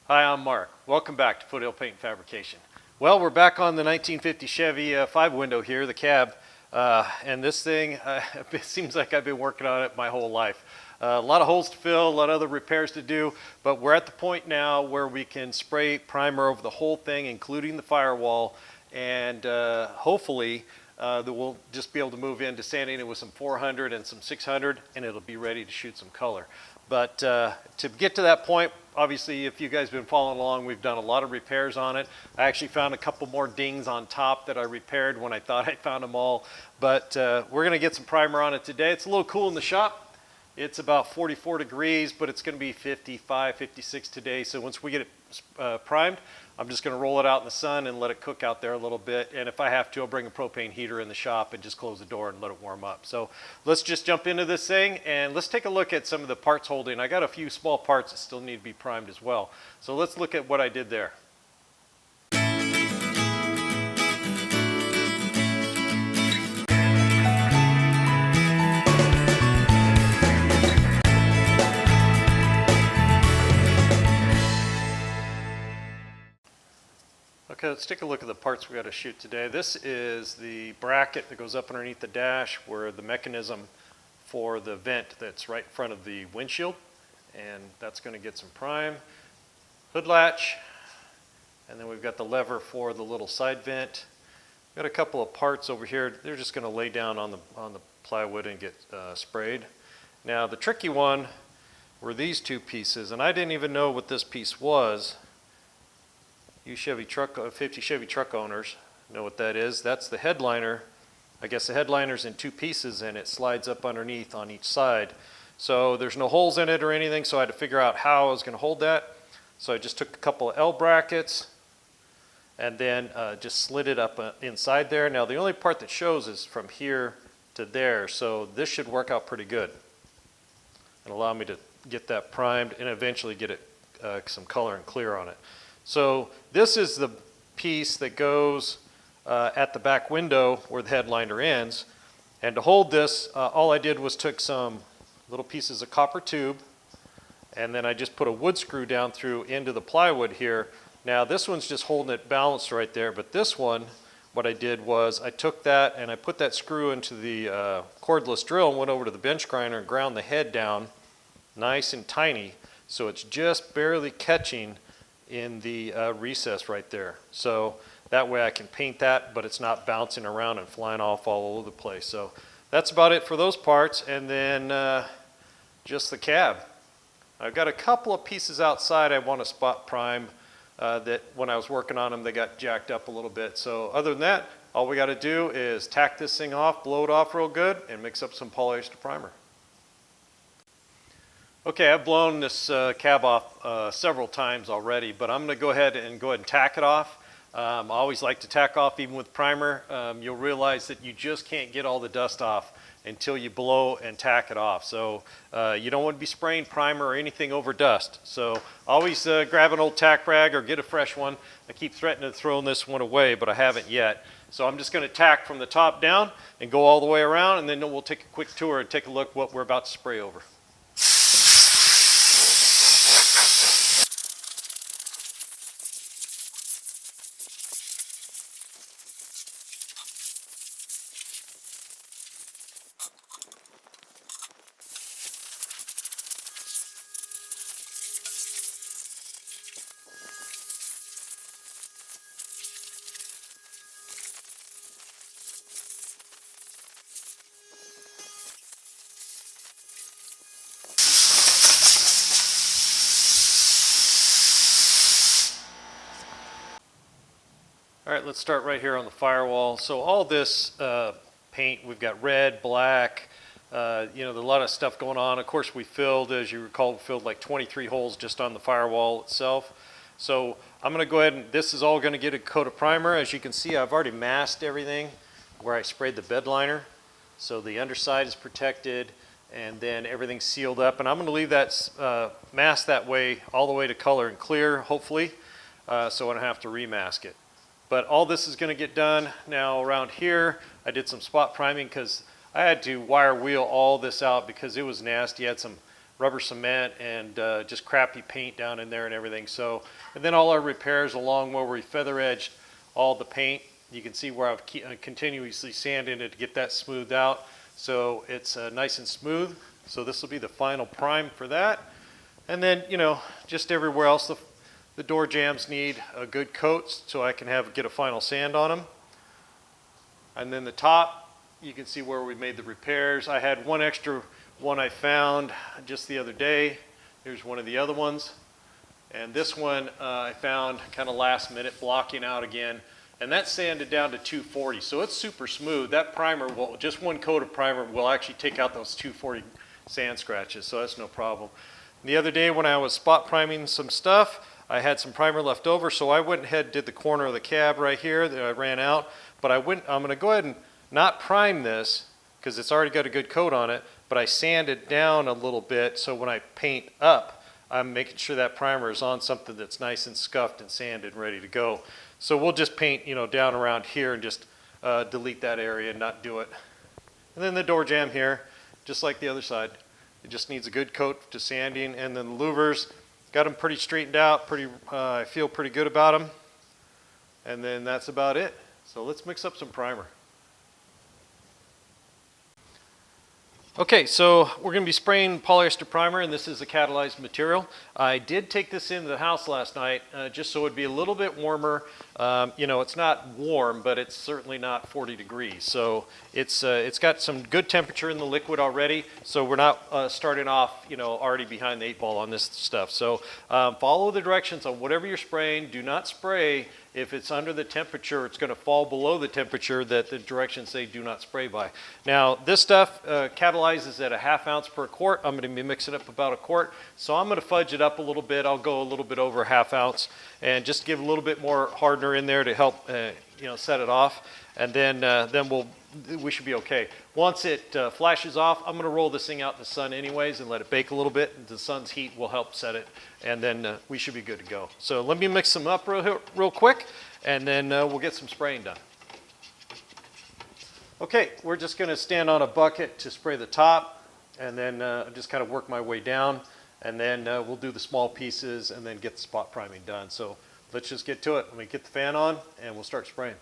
Hi, I'm Mark. Welcome back to Foothill Paint and Fabrication. Well, we're back on the 1950 Chevy 5-window here, the cab. And this thing, it seems like I've been working on it my whole life. A lot of holes to fill, a lot of other repairs to do, but we're at the point now where we can spray primer over the whole thing, including the firewall, and hopefully we'll just be able to move into sanding it with some 400 and some 600, and it'll be ready to shoot some color. But to get to that point, obviously, if you guys have been following along, we've done a lot of repairs on it. I actually found a couple more dings on top that I repaired when I thought I found them all. But we're going to get some primer on it today. It's a little cool in the shop. It's about 44 degrees, but it's going to be 55, 56 today. So once we get it primed, I'm just going to roll it out in the sun and let it cook out there a little bit. And if I have to, I'll bring a propane heater in the shop and just close the door and let it warm up. So let's just jump into this thing and let's take a look at some of the parts holding. I got a few small parts that still need to be primed as well. So let's look at what I did there. Okay, let's take a look at the parts we got to shoot today. This is the bracket that goes up underneath the dash where the mechanism for the vent that's right in front of the windshield, and that's going to get some prime. Hood latch, and then we've got the lever for the little side vent. We've got a couple of parts over here. They're just going to lay down on the plywood and get sprayed. Now the tricky one were these two pieces, and I didn't even know what this piece was. You 50 Chevy truck owners know what that is. That's the headliner. I guess the headliner's in two pieces and it slides up underneath on each side. So there's no holes in it or anything, so I had to figure out how I was going to hold that. So I just took a couple of L brackets and then just slid it up inside there. Now the only part that shows is from here to there, so this should work out pretty good and allow me to get that primed and eventually get it some color and clear on it. So this is the piece that goes at the back window where the headliner ends. And to hold this, all I did was took some little pieces of copper tube and then I just put a wood screw down through into the plywood here. Now this one's just holding it balanced right there, but this one, what I did was I took that and I put that screw into the cordless drill and went over to the bench grinder and ground the head down nice and tiny so it's just barely catching in the recess right there. So that way I can paint that, but it's not bouncing around and flying off all over the place. So that's about it for those parts. And then just the cab. I've got a couple of pieces outside I want to spot prime that when I was working on them, they got jacked up a little bit. So other than that, all we got to do is tack this thing off, blow it off real good, and mix up some polyester primer. Okay, I've blown this cab off several times already, but I'm going to go ahead and tack it off. I always like to tack off even with primer. You'll realize that you just can't get all the dust off until you blow and tack it off. So you don't want to be spraying primer or anything over dust. So always grab an old tack rag or get a fresh one. I keep threatening to throw this one away, but I haven't yet. So I'm just going to tack from the top down and go all the way around, and then we'll take a quick tour and take a look what we're about to spray over. All right, let's start right here on the firewall. So all this paint, we've got red, black, there's a lot of stuff going on. Of course, we filled, as you recall, like 23 holes just on the firewall itself. So I'm going to go ahead and this is all going to get a coat of primer. As you can see, I've already masked everything where I sprayed the bed liner. So the underside is protected and then everything's sealed up. And I'm going to leave that mask that way all the way to color and clear, hopefully, so I don't have to remask it. But all this is going to get done. Now around here, I did some spot priming because I had to wire wheel all this out because it was nasty. I had some rubber cement and just crappy paint down in there and everything. So, and then all our repairs along where we feather edged all the paint. You can see where I've continuously sanded it to get that smoothed out. So it's nice and smooth. So this will be the final prime for that. And then, you know, just everywhere else, the door jambs need a good coat so I can get a final sand on them. And then the top, you can see where we made the repairs. I had one extra one I found just the other day. Here's one of the other ones. And this one I found kind of last minute, blocking out again. And that's sanded down to 240, so it's super smooth. That primer will, just one coat of primer will actually take out those 240 sand scratches, so that's no problem. The other day when I was spot priming some stuff, I had some primer left over, so I went ahead and did the corner of the cab right here that I ran out. But I'm gonna go ahead and not prime this because it's already got a good coat on it, but I sanded down a little bit so when I paint up, I'm making sure that primer is on something that's nice and scuffed and sanded and ready to go. So we'll just paint, you know, down around here and just delete that area and not do it. And then the door jamb here, just like the other side. It just needs a good coat to sanding. And then the louvers, got them pretty straightened out. I feel pretty good about them. And then that's about it. So let's mix up some primer. Okay, so we're going to be spraying polyester primer, and this is a catalyzed material. I did take this into the house last night just so it'd be a little bit warmer. You know, it's not warm, but it's certainly not 40 degrees. So it's got some good temperature in the liquid already, so we're not starting off, you know, already behind the 8 ball on this stuff. So follow the directions on whatever you're spraying. Do not spray if it's under the temperature. It's going to fall below the temperature that the directions say do not spray by. Now, this stuff catalyzes at a ½ ounce per quart. I'm going to be mixing up about a quart. So I'm going to fudge it up a little bit. I'll go a little bit over ½ ounce and just give a little bit more hardener in there to help you know, set it off. And then we should be okay. Once it flashes off, I'm going to roll this thing out in the sun anyways and let it bake a little bit. And the sun's heat will help set it, and then we should be good to go. So let me mix them up real quick, and then we'll get some spraying done. Okay, we're just going to stand on a bucket to spray the top, and then just kind of work my way down, and then we'll do the small pieces and then get the spot priming done. So let's just get to it. Let me get the fan on, and we'll start spraying.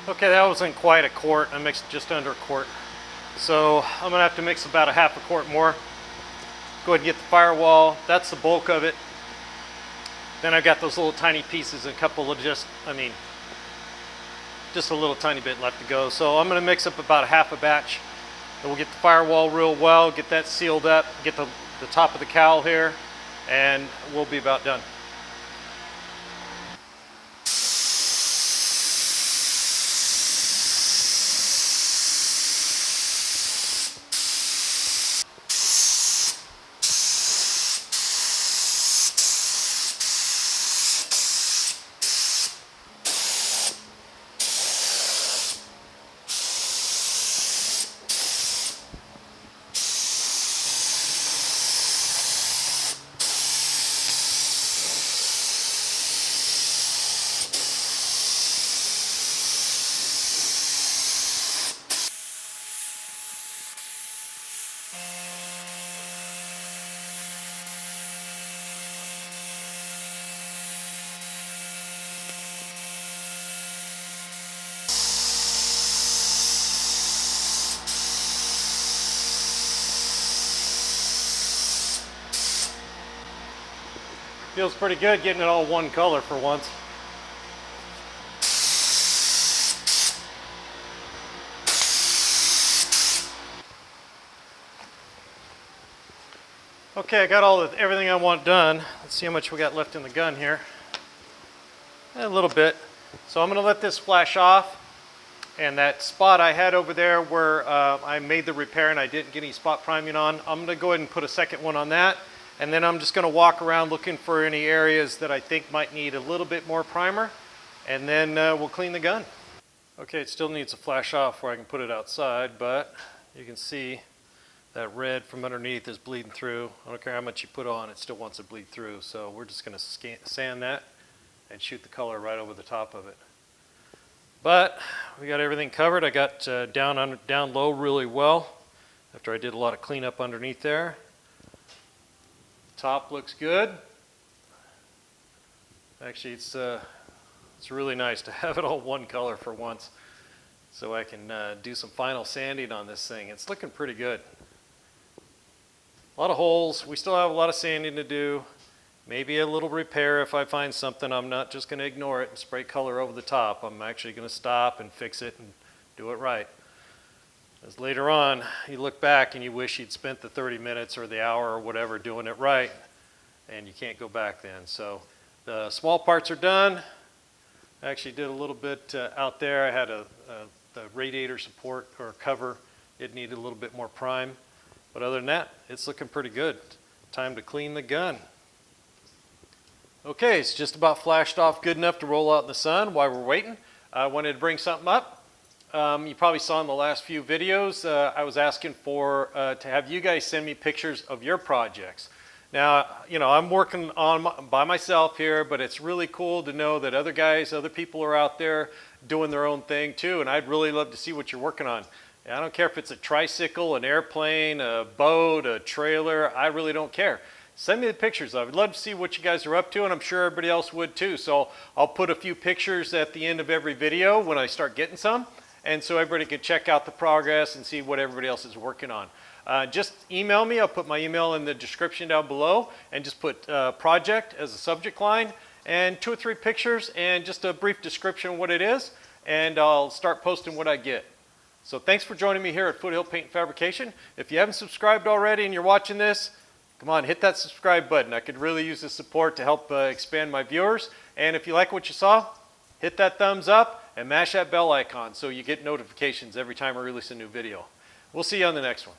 Okay, that wasn't quite a quart. I mixed just under a quart. So I'm gonna have to mix about a ½ quart more. Go ahead and get the Firewall. That's the bulk of it. Then I've got those little tiny pieces and a couple of just a little tiny bit left to go. So I'm gonna mix up about a ½ a batch. And we'll get the Firewall real well, get that sealed up, get the top of the cowl here, and we'll be about done. Feels pretty good getting it all one color for once. Okay, I got everything I want done. Let's see how much we got left in the gun here. A little bit. So I'm going to let this flash off. And that spot I had over there where I made the repair and I didn't get any spot priming on, I'm going to go ahead and put a second one on that. And then I'm just going to walk around looking for any areas that I think might need a little bit more primer. And then we'll clean the gun. Okay, it still needs a flash off where I can put it outside, but you can see that red from underneath is bleeding through. I don't care how much you put on, it still wants to bleed through. So we're just going to sand that and shoot the color right over the top of it. But we got everything covered. I got down low really well after I did a lot of cleanup underneath there. Top looks good. Actually, it's really nice to have it all one color for once, so I can do some final sanding on this thing. It's looking pretty good. A lot of holes. We still have a lot of sanding to do. Maybe a little repair if I find something. I'm not just going to ignore it and spray color over the top. I'm actually going to stop and fix it and do it right. As later on, you look back and you wish you'd spent the 30 minutes or the hour or whatever doing it right, and you can't go back then. So the small parts are done. I actually did a little bit out there. I had the radiator support or cover. It needed a little bit more prime. But other than that, it's looking pretty good. Time to clean the gun. Okay, it's just about flashed off good enough to roll out in the sun while we're waiting. I wanted to bring something up. You probably saw in the last few videos, I was asking for to have you guys send me pictures of your projects. Now, you know, I'm working by myself here, but it's really cool to know that other guys, other people are out there doing their own thing too, and I'd really love to see what you're working on. I don't care if it's a tricycle, an airplane, a boat, a trailer, I really don't care. Send me the pictures. I would love to see what you guys are up to, and I'm sure everybody else would too. So I'll put a few pictures at the end of every video when I start getting some, and so everybody can check out the progress and see what everybody else is working on. Just email me. I'll put my email in the description down below, and just put project as a subject line, and 2 or 3 pictures, and just a brief description of what it is, and I'll start posting what I get. So thanks for joining me here at Foothill Paint and Fabrication. If you haven't subscribed already and you're watching this, come on, hit that subscribe button. I could really use the support to help expand my viewers. And if you like what you saw, hit that thumbs up and mash that bell icon so you get notifications every time I release a new video. We'll see you on the next one.